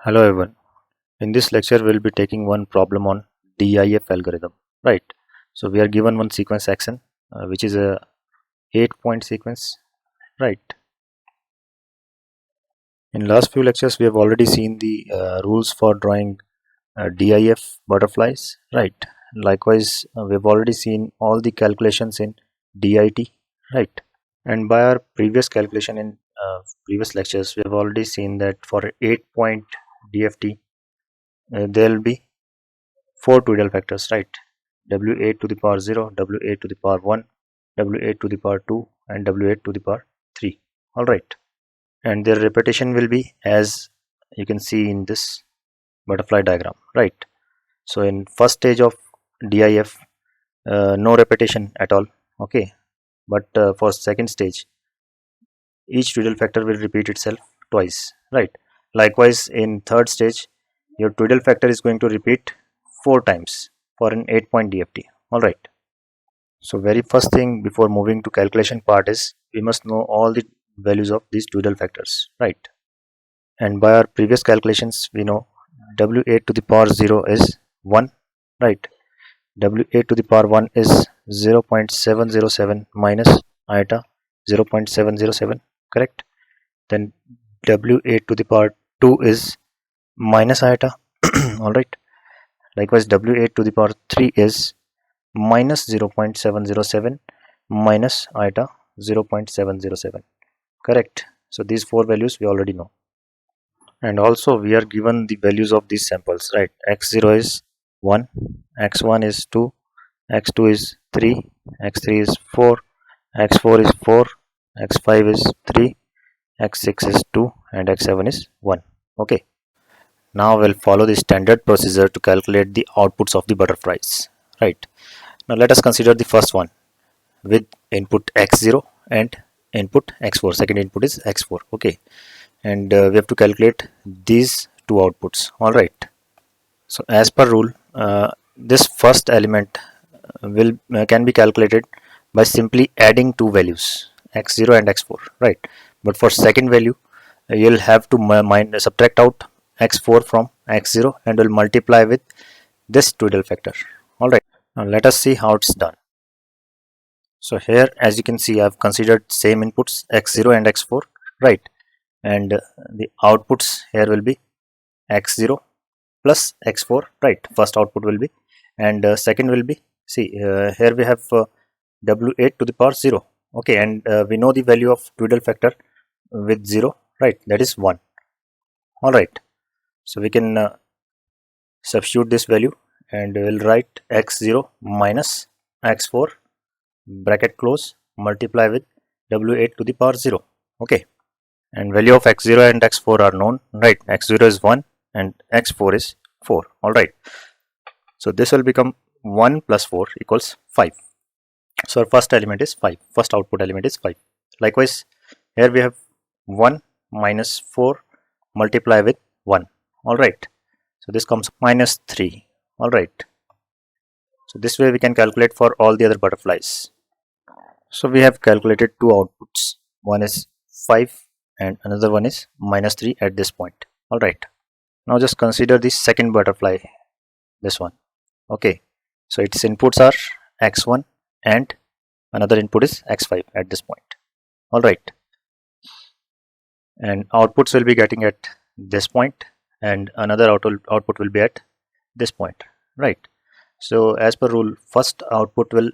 Hello everyone. In this lecture we'll be taking one problem on DIF algorithm, right? So we are given one sequence action which is a 8-point sequence, right? In last few lectures we have already seen the rules for drawing DIF butterflies, right? Likewise we've already seen all the calculations in DIT, right? And by our previous calculation in previous lectures we have already seen that for 8-point DFT there will be 4 Tweedle factors, right? W8 to the power 0, W8 to the power 1, W8 to the power 2 and W8 to the power 3. Alright. And their repetition will be as you can see in this butterfly diagram, right? So in first stage of DIF, no repetition at all, okay? But for second stage, each Tweedle factor will repeat itself twice, right? Likewise, in third stage, your Tweedle factor is going to repeat 4 times for an 8-point DFT. Alright. So very first thing before moving to calculation part is we must know all the values of these Tweedle factors, right? And by our previous calculations we know W8 to the power 0 is 1, right? W8 to the power 1 is 0.707 minus iota 0.707, correct? Then W8 to the power 2 is minus iota alright. Likewise W8 to the power 3 is minus 0.707 minus iota 0.707, correct? So these 4 values we already know, and also we are given the values of these samples, right? X0 is 1, X1 is 2, X2 is 3, X3 is 4, X4 is 4, X5 is 3, X6 is 2 and X7 is 1. Okay, now we'll follow the standard procedure to calculate the outputs of the butterflies, right? Now let us consider the first one with input x0 and input x4. Second input is x4, okay? And we have to calculate these two outputs, all right? So as per rule, this first element will can be calculated by simply adding two values, x0 and x4, right? But for second value, you'll have to subtract out x4 from x0 and will multiply with this Tweedle factor, all right? Now let us see how it's done. So here as you can see I've considered same inputs x0 and x4, right? And the outputs here will be x0 plus x4, right? First output will be, and second will be, see here we have w8 to the power 0, okay? And we know the value of Tweedle factor with 0, right? That is 1, all right? So we can substitute this value and we'll write x0 minus x4 bracket close multiply with w8 to the power 0, okay? And value of x0 and x4 are known, right? X0 is 1 and x4 is 4, all right? So this will become 1 plus 4 equals 5. So our first element is 5, first output element is 5. Likewise here we have 1 minus 4 multiply with 1, all right? So this comes minus 3, all right? So this way we can calculate for all the other butterflies. So we have calculated two outputs, one is 5 and another one is minus 3 at this point, all right? Now just consider the second butterfly, this one, okay? So its inputs are x1 and another input is x5 at this point, all right? And outputs will be getting at this point and another output will be at this point, right? So as per rule, first output will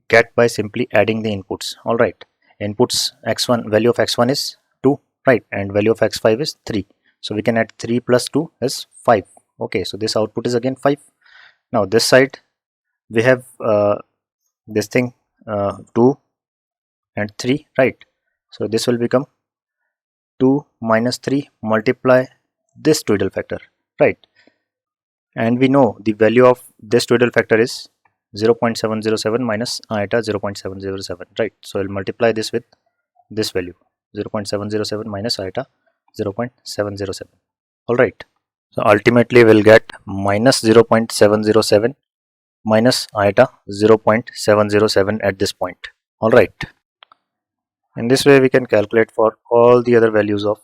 get by simply adding the inputs, all right? Inputs x1, value of x1 is 2, right? And value of x5 is 3. So we can add 3 plus 2 is 5, okay? So this output is again 5. Now this side we have this thing 2 and 3, right? So this will become 2 minus 3 multiply this Tweedle factor, right? And we know the value of this Tweedle factor is 0.707 minus iota 0.707, right? So I'll multiply this with this value 0.707 minus iota 0.707, all right? So ultimately we'll get minus 0.707 minus iota 0.707 at this point, all right? In this way we can calculate for all the other values of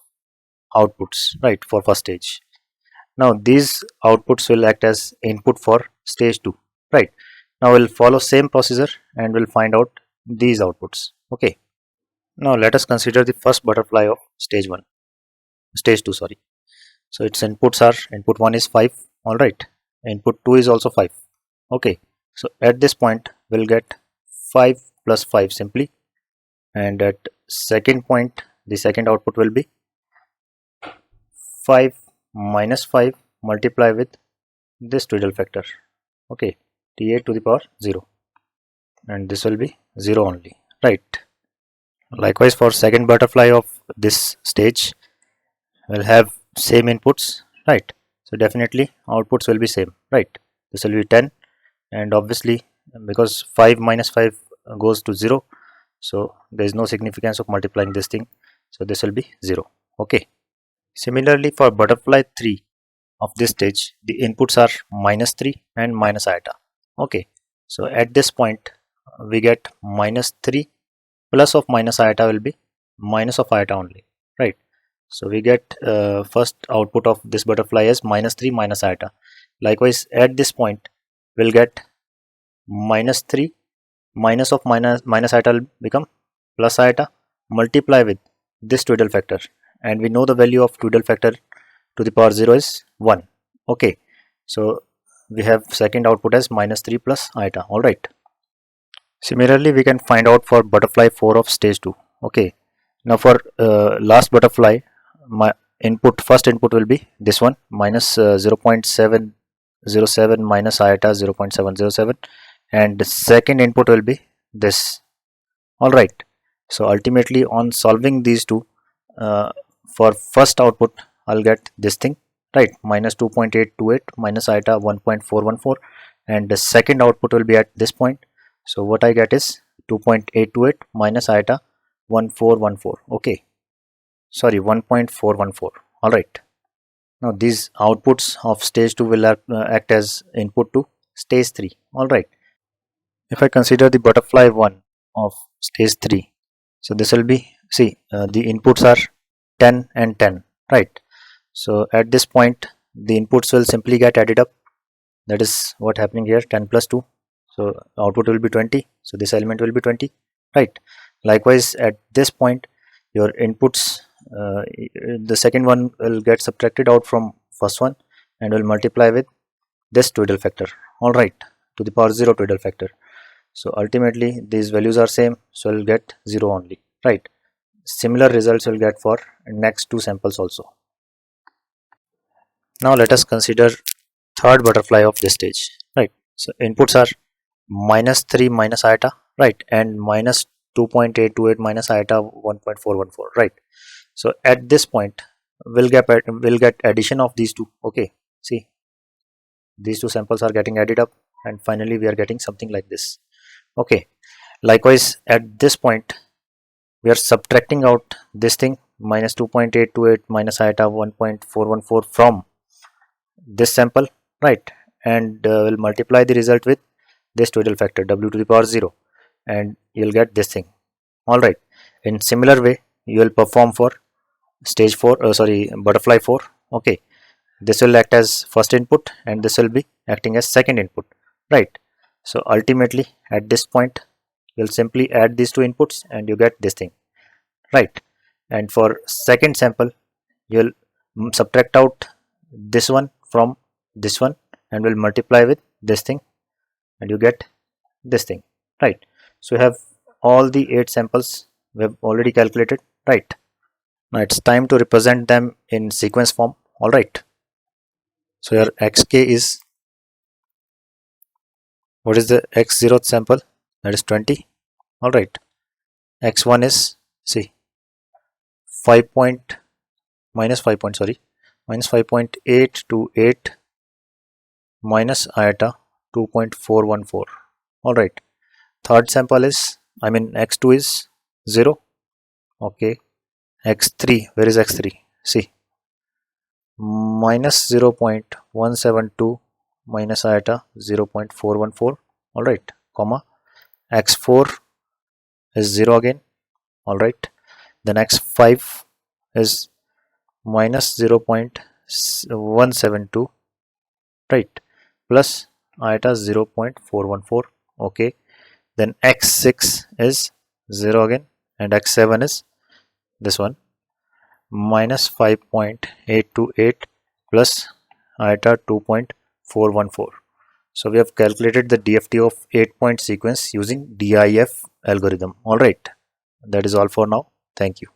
outputs, right, for first stage. Now these outputs will act as input for stage 2, right. Now we'll follow same procedure and we'll find out these outputs. Okay, now let us consider the first butterfly of stage 2, sorry. So its inputs are, input 1 is 5, all right, input 2 is also 5. Okay, so at this point we'll get 5 plus 5 simply, and at second point the second output will be 5 minus 5 multiply with this twiddle factor. Okay, t8 to the power 0, and this will be 0 only, right. Likewise for second butterfly of this stage, we'll have same inputs, right. So definitely outputs will be same, right. This will be 10, and obviously because 5 minus 5 goes to 0, so there is no significance of multiplying this thing, so this will be 0. Okay, similarly for butterfly 3 of this stage, the inputs are minus 3 and minus iota. Okay, so at this point we get minus 3 plus of minus iota will be minus of iota only, right. So we get first output of this butterfly as minus 3 minus iota. Likewise at this point we'll get minus 3 minus of minus iota will become plus iota, multiply with this twiddle factor, and we know the value of twiddle factor to the power 0 is 1. Okay, so we have second output as minus 3 plus iota, all right. Similarly we can find out for butterfly 4 of stage 2. Okay, now for last butterfly, my first input will be this one, minus 0.707 minus iota 0.707, and the second input will be this, all right. So ultimately on solving these two, for first output I'll get this thing, right, minus 2.828 minus iota 1.414, and the second output will be at this point. So what I get is 2.828 minus iota 1414. Okay, sorry, 1.414. all right. Now these outputs of stage 2 will act as input to stage 3, all right. If I consider the butterfly 1 of stage 3, so this will be, see, the inputs are 10 and 10, right. So at this point the inputs will simply get added up, that is what happening here, 10 plus 2, so output will be 20, so this element will be 20, right. Likewise at this point your inputs, the second one will get subtracted out from first one and will multiply with this twiddle factor, all right, to the power 0 twiddle factor. So ultimately these values are same, so we'll get 0 only, right. Similar results we'll get for next two samples also. Now let us consider third butterfly of this stage, right. So inputs are minus 3 minus iota, right, and minus 2.828 minus iota 1.414, right. So at this point we'll get addition of these two. Okay, see, these two samples are getting added up and finally we are getting something like this. Okay, likewise at this point we are subtracting out this thing, minus 2.828 minus iota 1.414 from this sample, right, and we'll multiply the result with this twiddle factor w to the power 0, and you'll get this thing, all right. In similar way you will perform for stage 4, butterfly 4. Okay, this will act as first input and this will be acting as second input, right. So ultimately at this point you'll simply add these two inputs and you get this thing, right. And for second sample you'll subtract out this one from this one and will multiply with this thing and you get this thing, right. So you have all the 8 samples we have already calculated, right. Now it's time to represent them in sequence form, all right. So your xk is, what is the x0th sample, that is 20, all right. X1 is, see, 5 point minus 5 point, sorry, minus 5.828 minus iota 2.414, all right. Third sample is, I mean x2 is 0. Okay, x3, where is x3, see, minus 0.172 minus iota 0.414, all right, comma, x4 is 0 again, all right. Then x5 is minus 0.172, right, plus iota 0.414. Okay, then x6 is 0 again, and x7 is this one, minus 5.828 plus iota 2.414. So we have calculated the DFT of 8-point sequence using DIF algorithm. Alright, that is all for now. Thank you.